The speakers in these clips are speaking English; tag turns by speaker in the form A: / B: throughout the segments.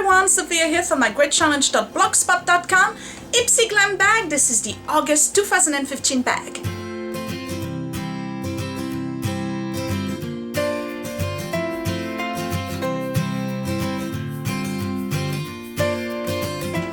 A: everyone, Sophia here from mygreatchallenge.blogspot.com. Ipsy Glam Bag. This is the August 2015 bag.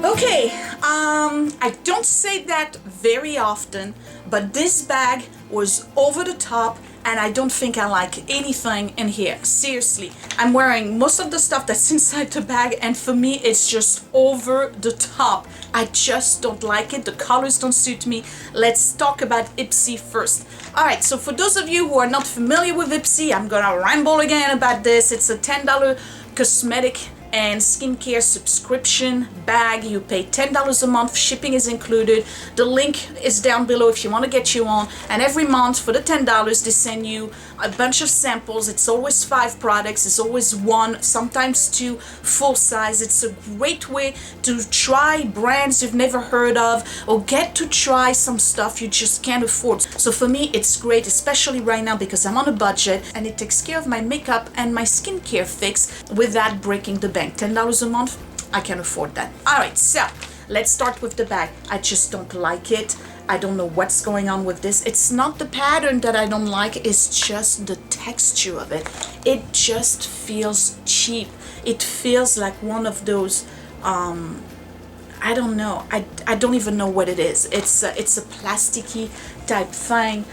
A: Okay, I don't say that very often, but this bag was over the top and I don't think I like anything in here. Seriously, I'm wearing most of the stuff that's inside the bag and for me it's just over the top. I just don't like it. The colors don't suit me. Let's talk about Ipsy first. Alright, so for those of you who are not familiar with Ipsy, I'm gonna ramble again about this. It's a $10 cosmetic and skincare subscription bag. You pay $10 a month, shipping is included. The link is down below if you want to get you on, and every month for the $10 they send you a bunch of samples. It's always 5 products, it's always 1, sometimes 2 full size. It's a great way to try brands you've never heard of or get to try some stuff you just can't afford. So for me it's great, especially right now because I'm on a budget and it takes care of my makeup and my skincare fix without breaking the bank. $10 a month, I can afford that. Alright, so let's start with the bag. I just don't like it. I don't know what's going on with this. It's not the pattern that I don't like, it's just the texture of it. It just feels cheap. It feels like one of those I don't know. I don't even know what it is. It's a plasticky type thing.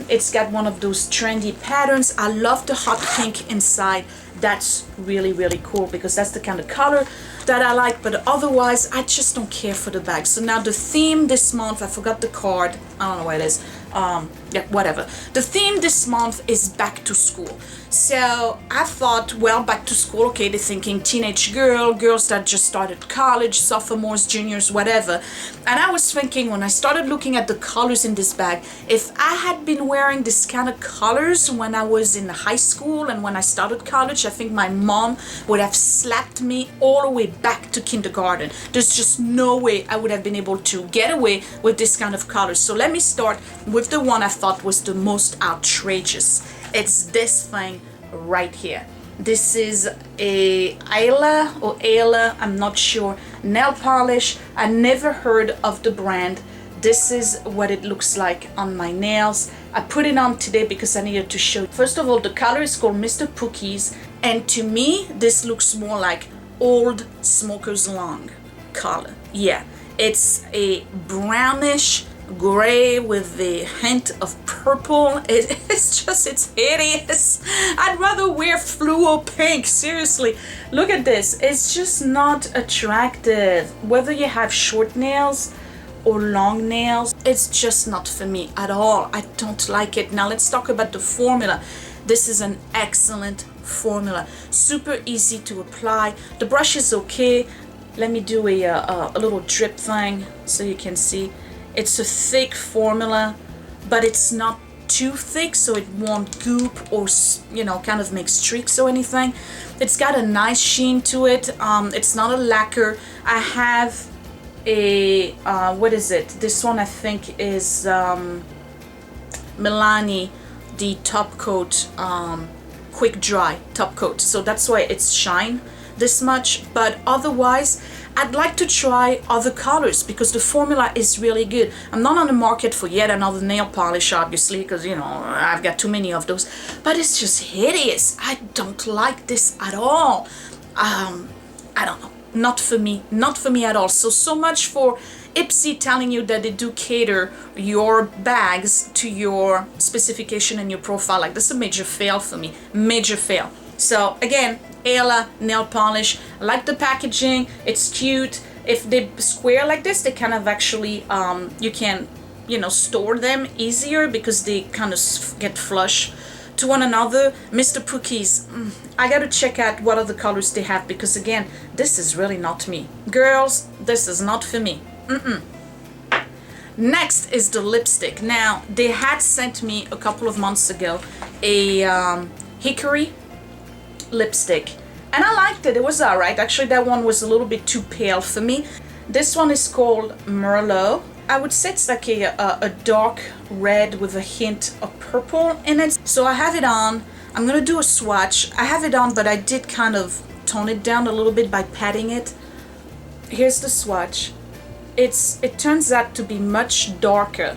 A: It's got one of those trendy patterns. I love the hot pink inside. That's really cool because that's the kind of color that I like, but otherwise I just don't care for the bag. So now the theme this month, I forgot the card, I don't know what it is, yeah, whatever. The theme this month is back to school. So I thought, well, back to school, okay, they're thinking teenage girls that just started college, sophomores, juniors, whatever. And I was thinking when I started looking at the colors in this bag, if I had been wearing this kind of colors when I was in high school and when I started college, I think my mom would have slapped me all the way back to kindergarten. There's just no way I would have been able to get away with this kind of colors. So let me start with the one I thought was the most outrageous. It's this thing right here. This is a Eyeliner, I'm not sure, nail polish. I never heard of the brand. This is what it looks like on my nails. I put it on today because I needed to show. First of all, the color is called Mr. Pookie's, and to me this looks more like old Smoker's Long color. Yeah, it's a brownish gray with a hint of purple. It's hideous. I'd rather wear fluo pink, seriously. Look at this. It's just not attractive. Whether you have short nails or long nails, it's just not for me at all. I don't like it. Now let's talk about the formula. This is an excellent formula, super easy to apply. The brush is okay. Let me do a little drip thing so you can see. It's a thick formula, but it's not too thick so it won't goop or, you know, kind of make streaks or anything. It's got a nice sheen to it. It's not a lacquer. I have a what is it? This one I think is Milani, the top coat, quick dry top coat. So that's why it's shine this much, but otherwise I'd like to try other colors because the formula is really good. I'm not on the market for yet another nail polish, obviously, because, you know, I've got too many of those, but it's just hideous. I don't like this at all. I don't know, not for me at all. So much for Ipsy telling you that they do cater your bags to your specification and your profile. Like, this is a major fail for me, major fail. So again, Ayla nail polish. I like the packaging, it's cute. If they square like this, they kind of actually you can, you know, store them easier because they kind of get flush to one another. Mr. Pookie's, I gotta check out what other colors they have because again, this is really not me. Girls, this is not for me. Next is the lipstick. Now they had sent me a couple of months ago a hickory lipstick and I liked it. It was alright. Actually, that one was a little bit too pale for me. This one is called Merlot. I would say it's like a dark red with a hint of purple in it. So I have it on. I'm gonna do a swatch. I have it on, but I did kind of tone it down a little bit by patting it. Here's the swatch. It turns out to be much darker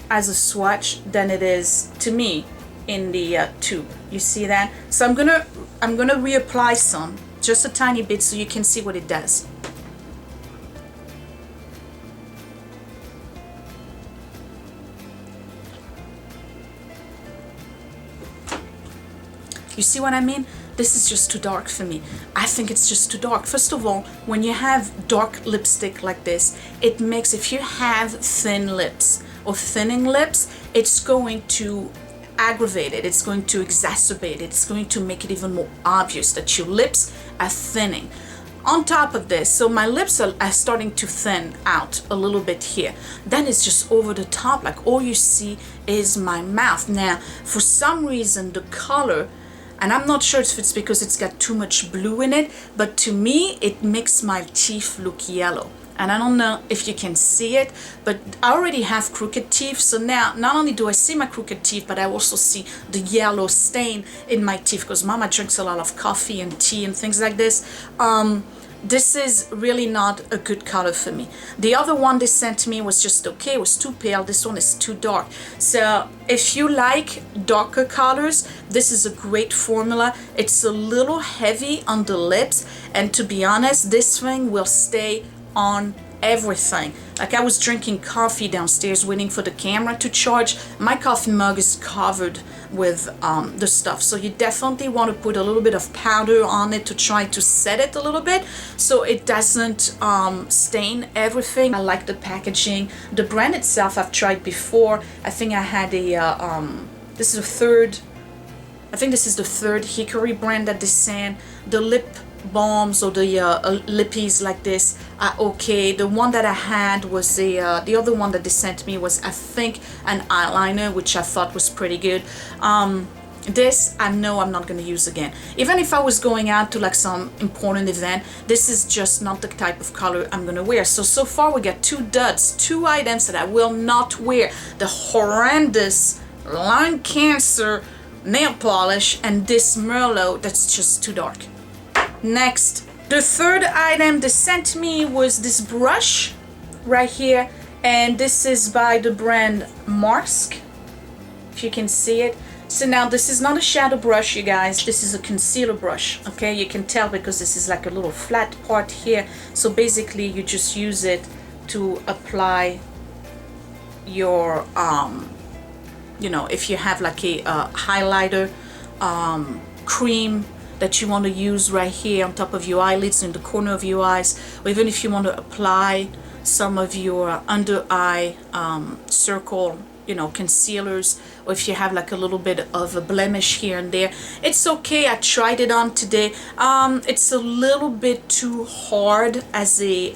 A: as a swatch than it is to me in the tube. You see that? So I'm gonna reapply some, just a tiny bit, so you can see what it does. You see what I mean? This is just too dark for me. I think it's just too dark. First of all, when you have dark lipstick like this, it makes, if you have thin lips or thinning lips, it's going to aggravate it. It's going to exacerbate it. It's going to make it even more obvious that your lips are thinning. On top of this, so my lips are starting to thin out a little bit here. Then it's just over the top, like all you see is my mouth. Now, for some reason, the color, and I'm not sure if it's because it's got too much blue in it, but to me, it makes my teeth look yellow. And I don't know if you can see it, but I already have crooked teeth. So now, not only do I see my crooked teeth, but I also see the yellow stain in my teeth because Mama drinks a lot of coffee and tea and things like this. This is really not a good color for me. The other one they sent me was just okay. It was too pale. This one is too dark. So if you like darker colors, this is a great formula. It's a little heavy on the lips, and to be honest, this thing will stay on everything. Like, I was drinking coffee downstairs waiting for the camera to charge. My coffee mug is covered with the stuff, so you definitely want to put a little bit of powder on it to try to set it a little bit so it doesn't stain everything. I like the packaging. The brand itself I've tried before. I think I had a this is the third, I think this is the third Hickory brand that they sent. The lip balms or the lippies like this are okay. The one that I had was the other one that they sent me was, I think, an eyeliner, which I thought was pretty good. This I know I'm not going to use again. Even if I was going out to like some important event, this is just not the type of color I'm going to wear. So far we got two duds, two items that I will not wear. The horrendous lung cancer nail polish and this Merlot that's just too dark. Next, the third item they sent me was this brush right here, and this is by the brand Marsk, if you can see it. So now this is not a shadow brush, you guys, this is a concealer brush, okay? You can tell because this is like a little flat part here. So basically you just use it to apply your you know, if you have like a highlighter cream that you want to use right here on top of your eyelids, in the corner of your eyes, or even if you want to apply some of your under eye circle, you know, concealers, or if you have like a little bit of a blemish here and there, it's okay. I tried it on today. It's a little bit too hard as a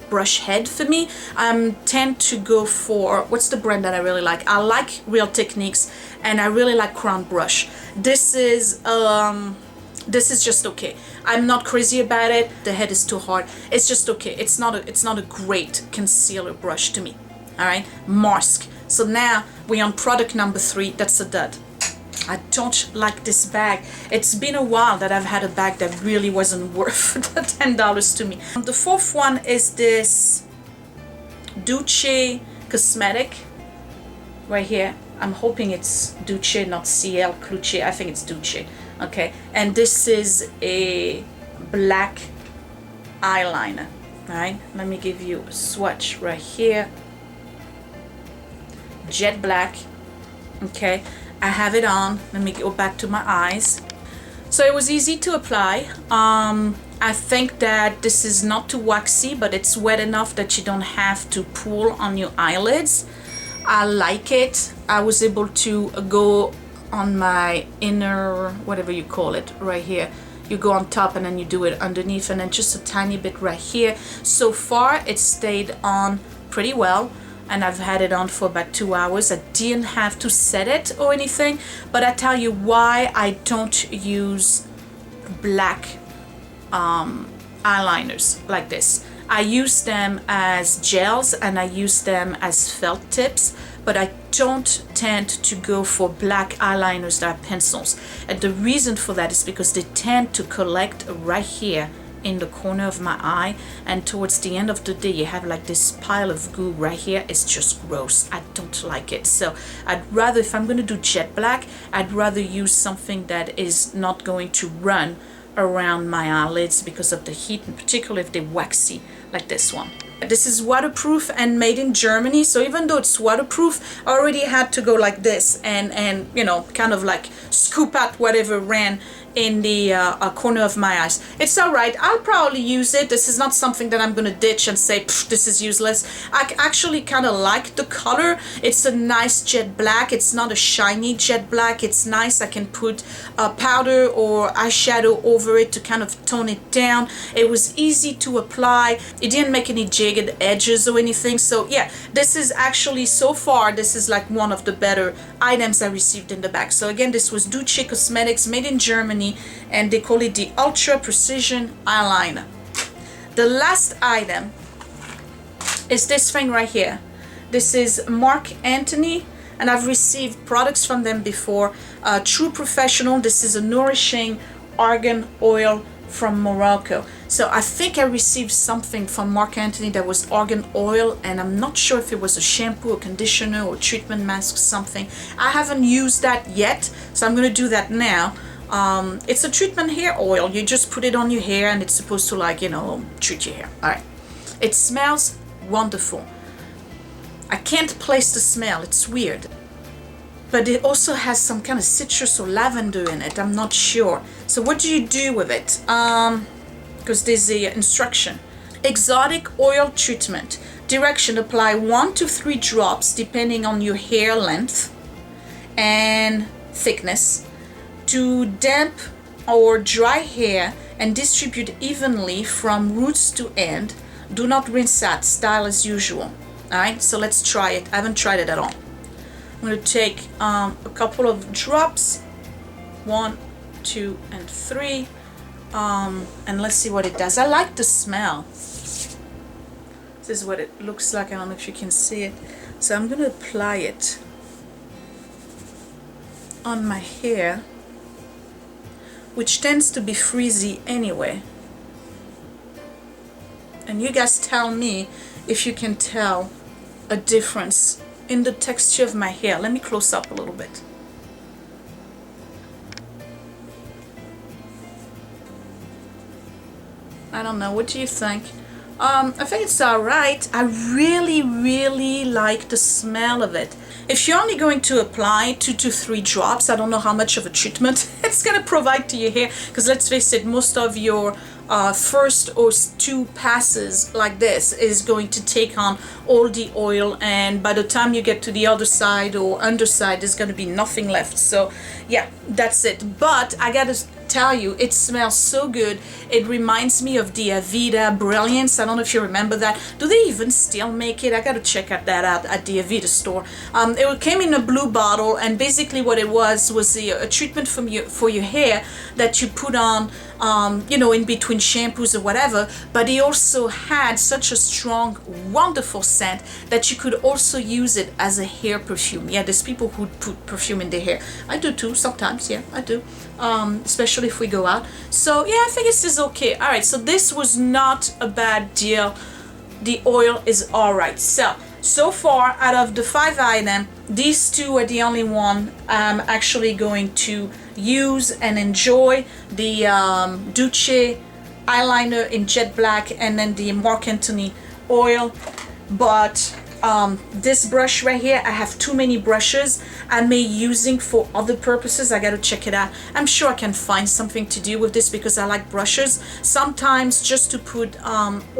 A: brush head for me. I tend to go for, what's the brand that I really like? I like Real Techniques, and I really like Crown Brush. This is just okay. I'm not crazy about it. The head is too hard. It's just okay. It's not a great concealer brush to me. All right, Marsk. So now we're on product number 3. That's a dud. I don't like this bag. It's been a while that I've had a bag that really wasn't worth the $10 to me. The fourth one is this Duce Cosmetic right here. I'm hoping it's Duce, not CL Cluce. I think it's Duce. Okay, and this is a black eyeliner. All right, let me give you a swatch right here. Jet black. Okay, I have it on. Let me go back to my eyes. So it was easy to apply. I think that this is not too waxy, but it's wet enough that you don't have to pull on your eyelids. I like it. I was able to go on my inner, whatever you call it, right here. You go on top and then you do it underneath, and then just a tiny bit right here. So far it stayed on pretty well, and I've had it on for about 2 hours. I didn't have to set it or anything, but I tell you why I don't use black eyeliners like this. I use them as gels and I use them as felt tips, but I don't tend to go for black eyeliners that are pencils. And the reason for that is because they tend to collect right here in the corner of my eye, and towards the end of the day you have like this pile of goo right here. It's just gross. I don't like it. So I'd rather, if I'm going to do jet black, I'd rather use something that is not going to run around my eyelids because of the heat, and particularly if they're waxy like this one. This is waterproof and made in Germany, so even though it's waterproof, I already had to go like this and you know, kind of like scoop out whatever ran in the corner of my eyes. It's all right. I'll probably use it. This is not something that I'm gonna ditch and say this is useless. I actually kind of like the color. It's a nice jet black. It's not a shiny jet black. It's nice. I can put powder or eyeshadow over it to kind of tone it down. It was easy to apply. It didn't make any jagged edges or anything. So yeah, this is actually, so far, this is like one of the better items I received in the bag. So again, this was Duce Cosmetics, made in Germany, and they call it the Ultra Precision Eyeliner. The last item is this thing right here. This is Marc Anthony, and I've received products from them before. True Professional. This is a nourishing argan oil from Morocco. So I think I received something from Marc Anthony that was argan oil, and I'm not sure if it was a shampoo or conditioner or treatment mask, something. I haven't used that yet, so I'm going to do that now. It's a treatment hair oil. You just put it on your hair and it's supposed to, like, you know, treat your hair. Alright. It smells wonderful. I can't place the smell. It's weird. But it also has some kind of citrus or lavender in it. I'm not sure. So what do you do with it? Because there's the instruction. Exotic oil treatment. Direction: apply 1 to 3 drops depending on your hair length and thickness to damp or dry hair and distribute evenly from roots to end. Do not rinse out. Style as usual. Alright, so let's try it. I haven't tried it at all. I'm going to take a couple of drops. 1, 2, and 3. And let's see what it does. I like the smell. This is what it looks like. I don't know if you can see it. So I'm going to apply it on my hair, which tends to be frizzy anyway. And you guys tell me if you can tell a difference in the texture of my hair. Let me close up a little bit. I don't know, what do you think? I think it's alright. I really like the smell of it. If you're only going to apply 2 to 3 drops, I don't know how much of a treatment it's going to provide to your hair, because let's face it, most of your first or 2 passes like this is going to take on all the oil, and by the time you get to the other side or underside, there's going to be nothing left. So yeah, that's it. But I gotta tell you, it smells so good. It reminds me of the Aveda Brilliance. I don't know if you remember that. Do they even still make it? I gotta check that out at the Aveda store. It came in a blue bottle, and basically what it was a treatment for your hair that you put on, you know, in between shampoos or whatever. But it also had such a strong, wonderful scent that you could also use it as a hair perfume. Yeah, there's people who put perfume in their hair. I do too sometimes. Yeah, I do. Especially if we go out. So yeah, I think this is okay. All right, so this was not a bad deal. The oil is all right. So far, out of the 5 items, these 2 are the only one I'm actually going to use and enjoy. The Duce eyeliner in jet black, and then the Marc Anthony oil. But this brush right here, I have too many brushes I may using for other purposes. I gotta check it out. I'm sure I can find something to do with this because I like brushes. Sometimes just to put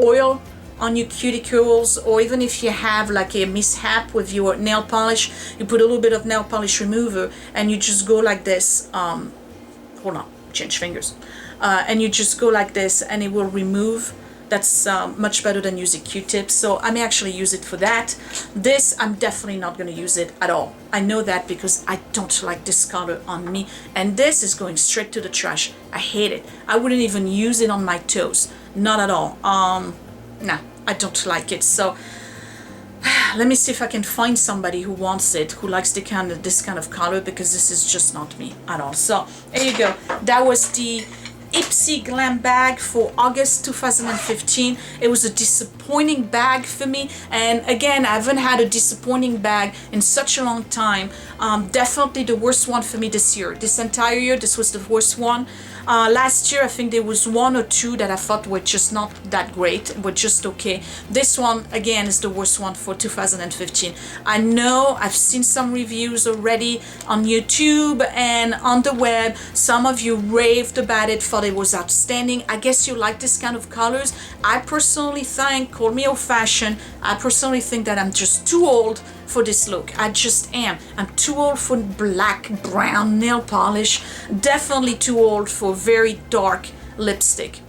A: oil on your cuticles, or even if you have like a mishap with your nail polish, you put a little bit of nail polish remover and you just go like this. Hold on, change fingers. And you just go like this and it will remove. That's much better than using Q-tips. So I may actually use it for that. This, I'm definitely not going to use it at all. I know that because I don't like this color on me. And this is going straight to the trash. I hate it. I wouldn't even use it on my toes. Not at all. Nah, I don't like it. So let me see if I can find somebody who wants it, who likes this kind of color, because this is just not me at all. So there you go. That was the Ipsy Glam Bag for August 2015. It was a disappointing bag for me, and again, I haven't had a disappointing bag in such a long time. Definitely the worst one for me this year. This entire year, this was the worst one. Last year, I think there was one or two that I thought were just not that great, were just okay. This one, again, is the worst one for 2015. I know I've seen some reviews already on YouTube and on the web. Some of you raved about it, thought it was outstanding. I guess you like this kind of colors. I personally think, call me old-fashioned, I personally think that I'm just too old for this look. I just am. I'm too old for black, brown nail polish. Definitely too old for very dark lipstick.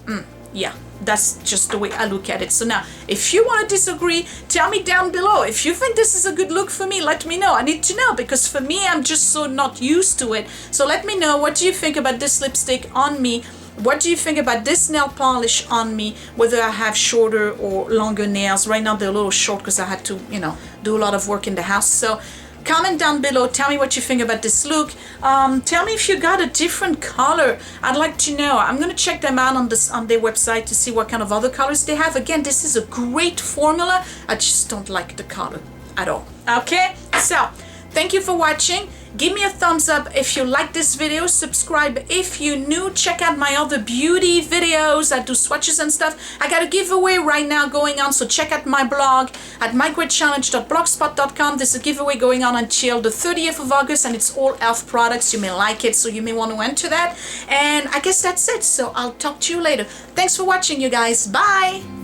A: Yeah, that's just the way I look at it. So now, if you want to disagree, tell me down below. If you think this is a good look for me, let me know. I need to know, because for me, I'm just so not used to it. So let me know, what do you think about this lipstick on me? What do you think about this nail polish on me, whether I have shorter or longer nails? Right now they're a little short because I had to, you know, do a lot of work in the house. So comment down below, tell me what you think about this look. Tell me if you got a different color. I'd like to know. I'm gonna check them out on their website to see what kind of other colors they have. Again, this is a great formula. I just don't like the color at all. Okay, so thank you for watching. Give me a thumbs up if you like this video. Subscribe if you're new. Check out my other beauty videos. I do swatches and stuff. I got a giveaway right now going on, so check out my blog at mygreatchallenge.blogspot.com. There's a giveaway going on until the 30th of August, and it's all e.l.f. products. You may like it, so you may want to enter that. And I guess that's it. So I'll talk to you later. Thanks for watching, you guys. Bye.